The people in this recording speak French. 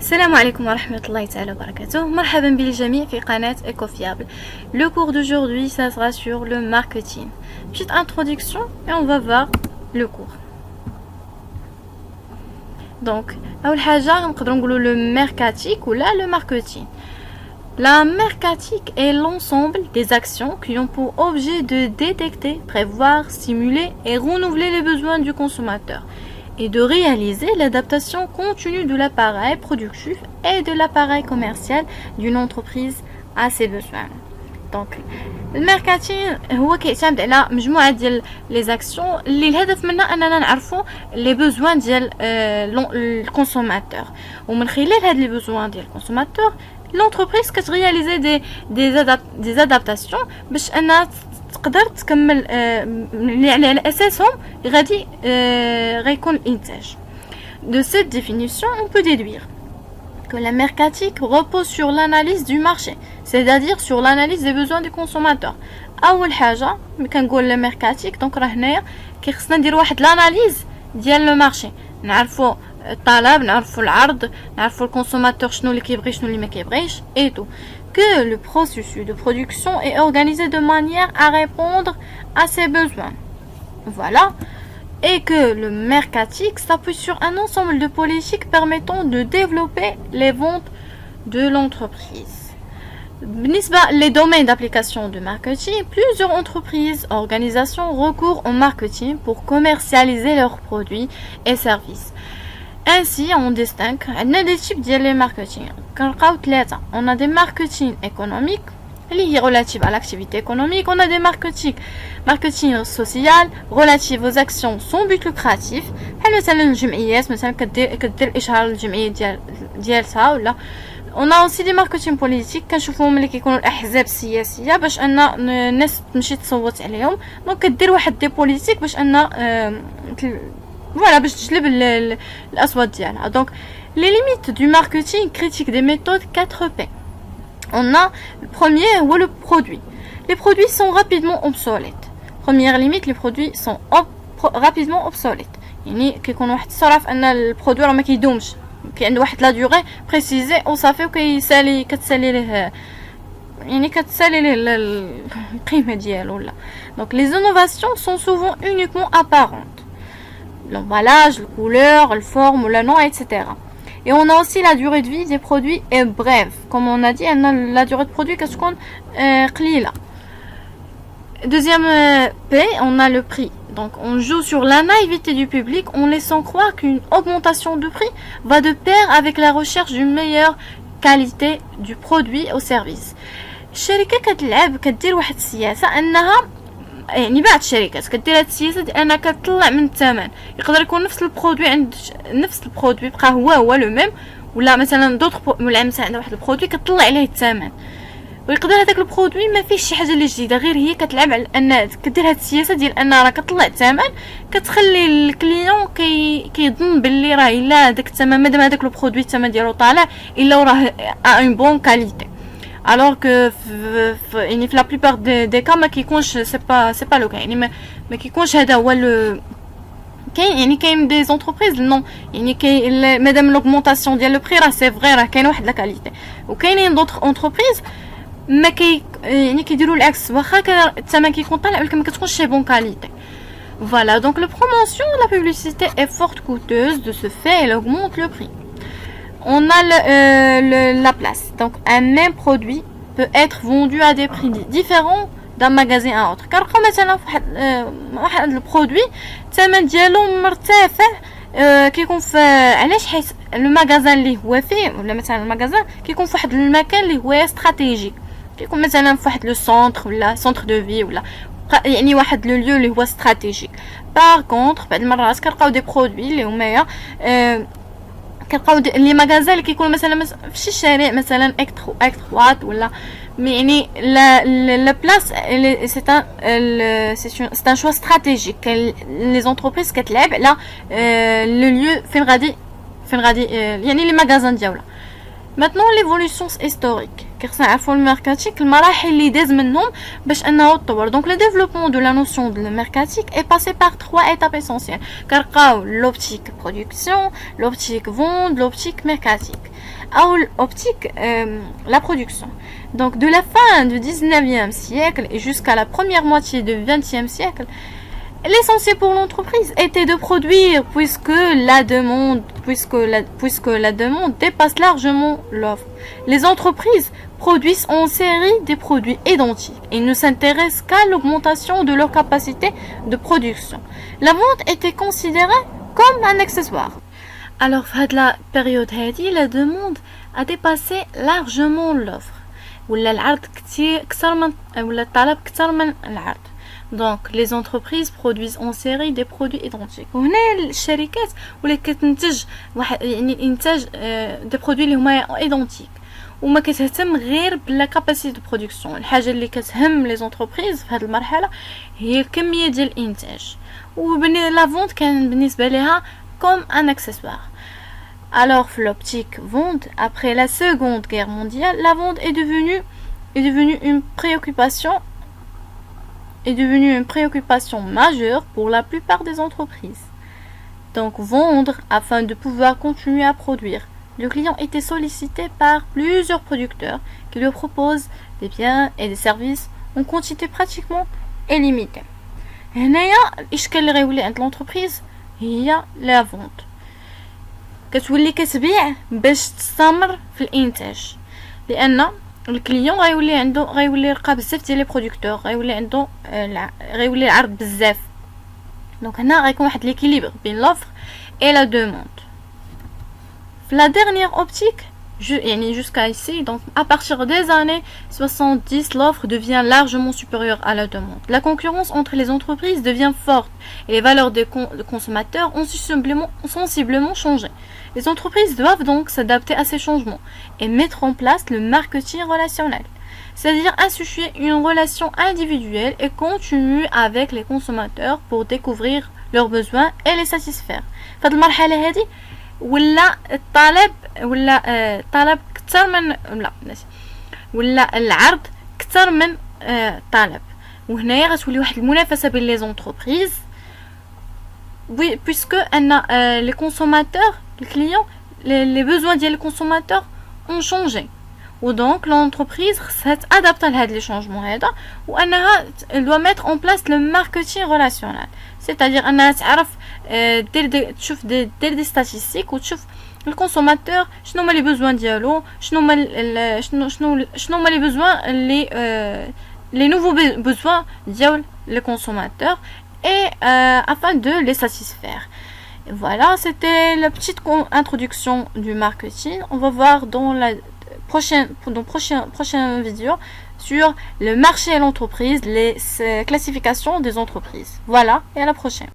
السلام عليكم ورحمة الله تعالى وبركاته. مرحبا بالجميع في قناة Ecofiable. Le cours d'aujourd'hui, ça sera sur le marketing. Petite introduction et on va voir le cours. Donc, أول حاجة نقدروا نقولوا le mercatique ou là le marketing. La mercatique est l'ensemble des actions qui ont pour objet de détecter, prévoir, stimuler et renouveler les besoins du consommateur et de réaliser l'adaptation continue de l'appareil productif et de l'appareil commercial d'une entreprise à ses besoins. Donc, الماركتين هو كيعتمد على مجموعة ديال لي زاكسيون اللي الهدف منها اننا نعرفوا لي بوزوان ديال الكونسوماتور ومن خلال هاد لي بوزوان ديال الكونسوماتور l'entreprise كترياليزي دي زادابتاسيون باش انها تقدر تكمل اللي على اساسهم غيكون الانتاج. De cette définition, on peut déduire que la mercatique repose sur l'analyse du marché, c'est-à-dire sur l'analyse des besoins du consommateur. أول حاجة ملي كنقول la mercatique دونك راه هنايا كيخصنا ندير واحد l'analyse ديال لو مارشي، نعرفوا الطلب، نعرفوا العرض، نعرفوا الكونسوماتور شنو اللي كيبغي شنو اللي ما كيبغيش et tout. Que le processus de production est organisé de manière à répondre à ses besoins. Voilà. Et que le mercatique s'appuie sur un ensemble de politiques permettant de développer les ventes de l'entreprise. Les domaines d'application du marketing, plusieurs entreprises, organisations recourent au marketing pour commercialiser leurs produits et services. Ainsi, on distingue des types de marketing. On a des marketing économiques liés relatifs à l'activité économique. On a des marketing social relatifs aux actions sans but lucratif. On a aussi des marketing politiques كنشوفوهم اللي كيكونوا الاحزاب السياسيه باش ان الناس تمشي تصوت عليهم، دونك كدير واحد دي بوليتيك باش ان voilà باش تجلب الاصوات ديالها. Donc les limites du marketing critiquent des méthodes 4P. On a le premier ou le produit. Les produits sont rapidement obsolètes. Première limite, les produits sont rapidement obsolètes. يعني كيكون واحد الصراف ان البرودوي راه ما كيدومش، كاين عنده واحد لا ديوغي بريسيزي وصافي وكيسالي كتسالي ليه يعني كتسالي ليه القيمه ديالو ولا. Donc les innovations sont souvent uniquement apparentes. L'emballage, la couleur, la forme, le nom, etc. Et on a aussi la durée de vie des produits est brève. Comme on a dit, la durée de produit qu'est-ce qu'on qlila. Deuxième P, on a le prix. Donc on joue sur la naïveté du public en laissant croire qu'une augmentation de prix va de pair avec la recherche d'une meilleure qualité du produit au service. الشركة كتلعب كدير واحد السياسة انها يعني بعض الشركات كدير هاد السياسه ديال انها كتطلع من الثمن. يقدر يكون نفس البرودوي عند نفس البرودوي بقى هو لو ميم، ولا مثلا دوطخ ولا مثلا عندها واحد البرودوي كتطلع عليه الثمن، ويقدر هذاك البرودوي ما فيهش شي حاجه اللي جديده، غير هي كتلعب على ان كدير هاد السياسه ديال ان راه كتطلع الثمن، كتخلي الكليون كيظن باللي راه الا داك الثمن مادام هذاك البرودوي الثمن ديالو طالع الا راه اون بون كاليتي. Alors que يعني في la plupart des cas ما كيكونش c'est pas le cas. يعني ما كيكونش هذا هو كاين يعني كاين دي زونتربريز نو يعني مادام لوغمونطاسيون ديال لو بري راه سي فري راه كاين واحد لا كاليتي، وكاينين دوطخ اونتربريز ما يعني كيديروا العكس، واخا الثمن كيكون طالع ولكن ما كتكونش شي بون كاليتي. Voilà, donc la promotion, la publicité est fort coûteuse, de ce fait elle augmente le prix. On a la place. Donc un même produit peut être vendu à des prix différents d'un magasin à autre. Car comme مثلا واحد البرودوي الثمن ديالو مرتفع كيكون في علاش حيت المغازان اللي هو فيه ولا مثلا المغازان كيكون في واحد المكان اللي هو استراتيجيك، كيكون مثلا في واحد لو سونتر ولا سونتر دو في ولا يعني واحد لو ليو اللي هو استراتيجيك. باغ كونطخ بعض المرات كنلقاو دي برودوي اللي هما كنلقاو لي ماغازان اللي كيكونوا مثلا في شي شارع مثلا اكتروات ولا يعني لا بلاص سي ان شوا استراتيجيك. لي زونتربريز كتلعب على لو ليو فين غادي يعني لي ماغازان ديالها. Maintenant l'évolution historique. كيخصنا نعرفوا الماركتيك المراحل اللي داز منهم باش انه تطور. Donc le développement de la notion de marketing est passé par 3 étapes essentielles. كنلقاو l'optique production, l'optique vente, l'optique mercatique. ou l'optique, la production. Donc de la fin du 19e siècle et jusqu'à la première moitié du 20e siècle, l'essentiel pour l'entreprise était de produire puisque la demande dépasse largement l'offre. Les entreprises produisent en série des produits identiques et ne s'intéressent qu'à l'augmentation de leur capacité de production. La vente était considérée comme un accessoire. Alors, dans la période la demande a dépassé largement l'offre. ولا العرض كثر من ولا الطلب كثر من العرض. Donc les entreprises produisent en série des produits identiques. وهنا الشركات ولا كتنتج واحد يعني الانتاج دي برودوي اللي هما ايدونتيك وما كتهتم غير بلا كاباسيتي دو برودكسيون. الحاجه اللي كتهم لي زونتربريز في هذه المرحله هي الكميه ديال الانتاج لا فونت كان بالنسبه لها comme un accessoire. Alors l'optique vente, après la Seconde Guerre mondiale, la vente est devenue une préoccupation majeure pour la plupart des entreprises. Donc vendre afin de pouvoir continuer à produire. Le client était sollicité par plusieurs producteurs qui lui proposent des biens et des services en quantité pratiquement illimitée. هنايا الاشكال اللي غيولي عند l'entreprise هي لا فونت. كتولي كتبيع باش تستمر في الانتاج لان الكليون غيولي يلقى بزاف ديال لي برودكتور غيولي العرض بزاف. دونك هنا غيكون واحد ليكيليبر بين لوفر اي لا دوموند. في لا dernière optique يعني jusqu'à ici, donc à partir des années 70, l'offre devient largement supérieure à la demande. La concurrence entre les entreprises devient forte et les valeurs des consommateurs ont sensiblement changé. Les entreprises doivent donc s'adapter à ces changements et mettre en place le marketing relationnel, c'est-à-dire instituer une relation individuelle et continue avec les consommateurs pour découvrir leurs besoins et les satisfaire. فهاد المرحلة هذه ولا الطلب طلب كثر من ولا العرض كثر من طلب وهنايا غتولي واحد المنافسه بين لي زونتربريز puisque les consommateurs les clients les besoins des consommateurs ont changé ودونك l'entreprise خصها تادابط لهاد لي شونجمون هذا وانها doit mettre en place le marketing relationnel, c'est-à-dire انها تعرف تشوف دير دي statistiques وتشوف الكونسوماتور شنو هما لي بوزوان ديالو شنو هما لي بوزوان لي نوفو بوزوان ديال لي كونسوماتور et afin de les satisfaire. Voilà, c'était la petite introduction du marketing. On va voir dans la prochaine vidéo sur le marché et l'entreprise, les classifications des entreprises. Voilà, et à la prochaine.